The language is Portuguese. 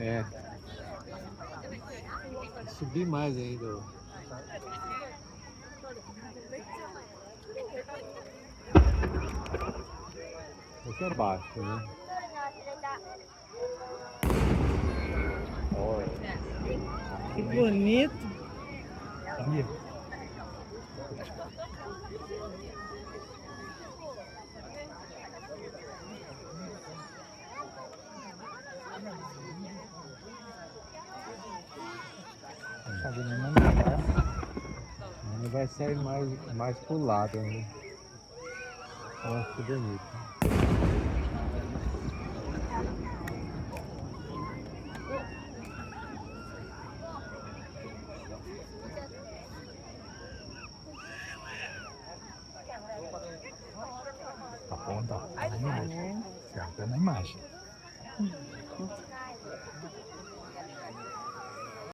É. Subir mais ainda. Aqui é baixo, né? Olha. Que bonito. Ele vai sair mais pro lado, né? Olha que bonito. Tá bom, tá na imagem. Certo, tá na imagem.